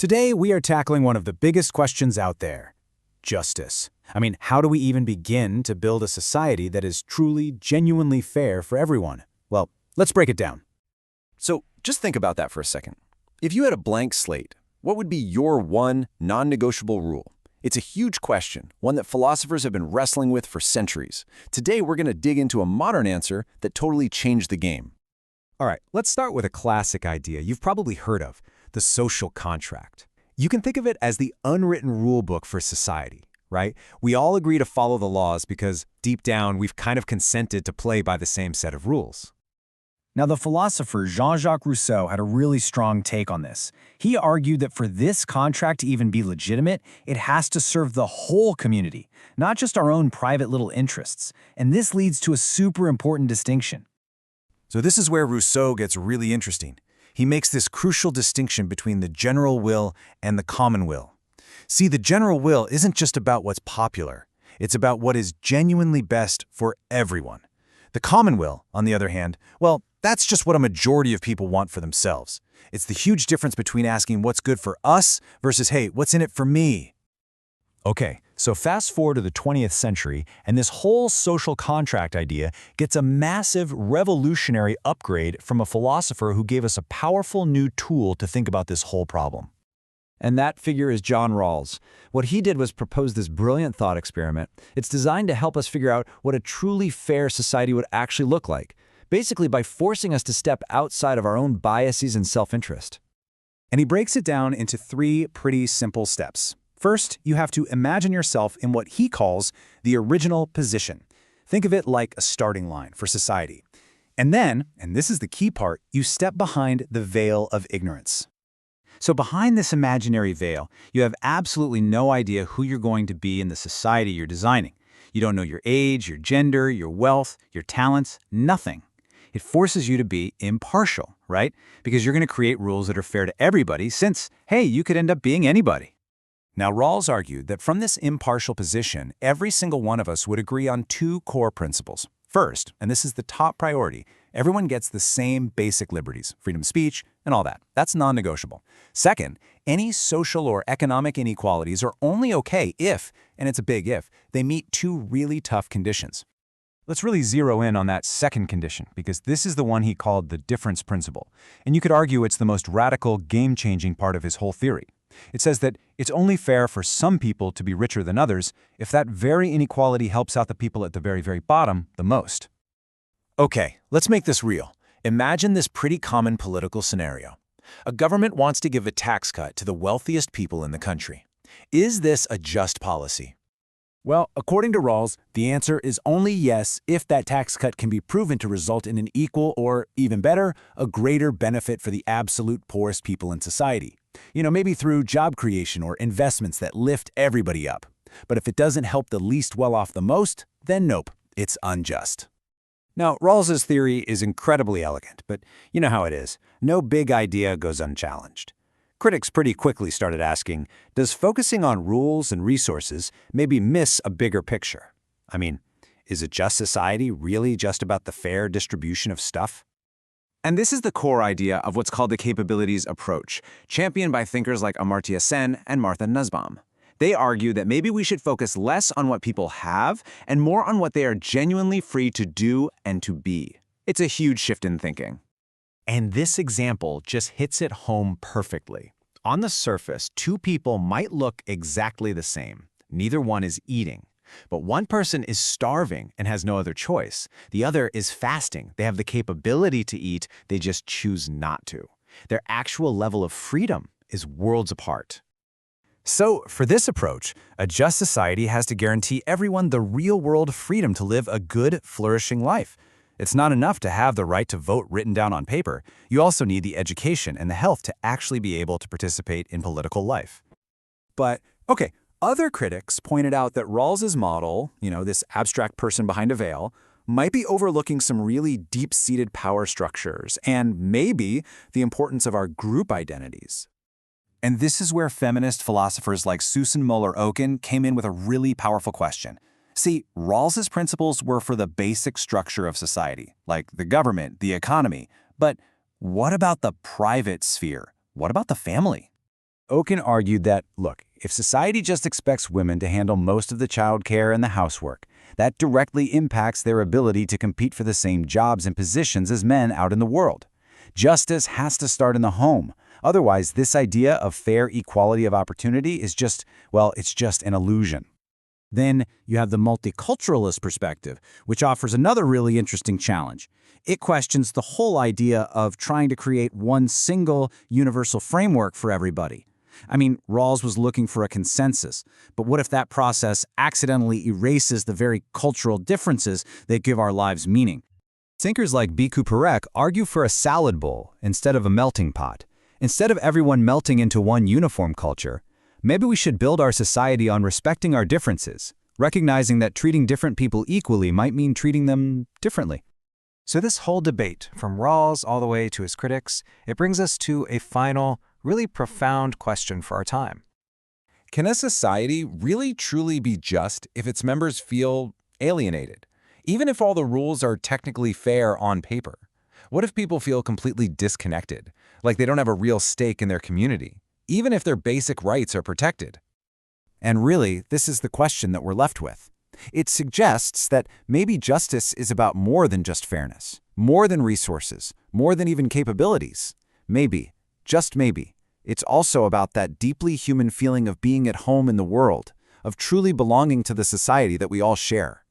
Today, we are tackling one of the biggest questions out there: justice. How do we even begin to build a society that is truly, genuinely fair for everyone? Well, let's break it down. So just think about that for a second. If you had a blank slate, what would be your one non-negotiable rule? It's a huge question, one that philosophers have been wrestling with for centuries. Today, we're going to dig into a modern answer that totally changed the game. All right, let's start with a classic idea you've probably heard of, the social contract. You can think of it as the unwritten rule book for society, right? We all agree to follow the laws because, deep down, we've kind of consented to play by the same set of rules. Now, the philosopher Jean-Jacques Rousseau had a really strong take on this. He argued that for this contract to even be legitimate, it has to serve the whole community, not just our own private little interests. And this leads to a super important distinction. So this is where Rousseau gets really interesting. He makes this crucial distinction between the general will and the common will. See, the general will isn't just about what's popular. It's about what is genuinely best for everyone. The common will, on the other hand, well, that's just what a majority of people want for themselves. It's the huge difference between asking what's good for us versus, hey, what's in it for me? Okay, so fast forward to the 20th century, and this whole social contract idea gets a massive revolutionary upgrade from a philosopher who gave us a powerful new tool to think about this whole problem. And that figure is John Rawls. What he did was propose this brilliant thought experiment. It's designed to help us figure out what a truly fair society would actually look like, basically by forcing us to step outside of our own biases and self-interest. And he breaks it down into 3 pretty simple steps. First, you have to imagine yourself in what he calls the original position. Think of it like a starting line for society. And then, and this is the key part, you step behind the veil of ignorance. So behind this imaginary veil, you have absolutely no idea who you're going to be in the society you're designing. You don't know your age, your gender, your wealth, your talents, nothing. It forces you to be impartial, right? Because you're going to create rules that are fair to everybody since, hey, you could end up being anybody. Now, Rawls argued that from this impartial position, every single one of us would agree on 2 core principles. First, and this is the top priority, everyone gets the same basic liberties, freedom of speech, and all that. That's non-negotiable. Second, any social or economic inequalities are only okay if, and it's a big if, they meet 2 really tough conditions. Let's really zero in on that second condition, because this is the one he called the difference principle. And you could argue it's the most radical, game-changing part of his whole theory. It says that it's only fair for some people to be richer than others if that very inequality helps out the people at the very, very bottom the most. Okay, let's make this real. Imagine this pretty common political scenario. A government wants to give a tax cut to the wealthiest people in the country. Is this a just policy? Well, according to Rawls, the answer is only yes if that tax cut can be proven to result in an equal or, even better, a greater benefit for the absolute poorest people in society. Maybe through job creation or investments that lift everybody up. But if it doesn't help the least well-off the most, then nope, it's unjust. Now, Rawls's theory is incredibly elegant, but you know how it is. No big idea goes unchallenged. Critics pretty quickly started asking, does focusing on rules and resources maybe miss a bigger picture? Is a just society really just about the fair distribution of stuff? And this is the core idea of what's called the capabilities approach, championed by thinkers like Amartya Sen and Martha Nussbaum. They argue that maybe we should focus less on what people have and more on what they are genuinely free to do and to be. It's a huge shift in thinking. And this example just hits it home perfectly. On the surface, 2 people might look exactly the same. Neither one is eating. But one person is starving and has no other choice. The other is fasting. They have the capability to eat, they just choose not to. Their actual level of freedom is worlds apart. So, for this approach, a just society has to guarantee everyone the real-world freedom to live a good, flourishing life. It's not enough to have the right to vote written down on paper. You also need the education and the health to actually be able to participate in political life. But, okay, other critics pointed out that Rawls's model, this abstract person behind a veil, might be overlooking some really deep-seated power structures and maybe the importance of our group identities. And this is where feminist philosophers like Susan Moller-Oken came in with a really powerful question. See, Rawls's principles were for the basic structure of society, like the government, the economy. But what about the private sphere? What about the family? Oken argued that, look, if society just expects women to handle most of the child care and the housework, that directly impacts their ability to compete for the same jobs and positions as men out in the world. Justice has to start in the home. Otherwise, this idea of fair equality of opportunity is just, well, it's just an illusion. Then you have the multiculturalist perspective, which offers another really interesting challenge. It questions the whole idea of trying to create one single universal framework for everybody. I mean, Rawls was looking for a consensus, but what if that process accidentally erases the very cultural differences that give our lives meaning? Thinkers like Bhikkhu Parekh argue for a salad bowl instead of a melting pot. Instead of everyone melting into one uniform culture, maybe we should build our society on respecting our differences, recognizing that treating different people equally might mean treating them differently. So this whole debate, from Rawls all the way to his critics, it brings us to a final, really profound question for our time. Can a society really truly be just if its members feel alienated? Even if all the rules are technically fair on paper? What if people feel completely disconnected, like they don't have a real stake in their community, even if their basic rights are protected? And really, this is the question that we're left with. It suggests that maybe justice is about more than just fairness, more than resources, more than even capabilities. Maybe, just maybe, it's also about that deeply human feeling of being at home in the world, of truly belonging to the society that we all share.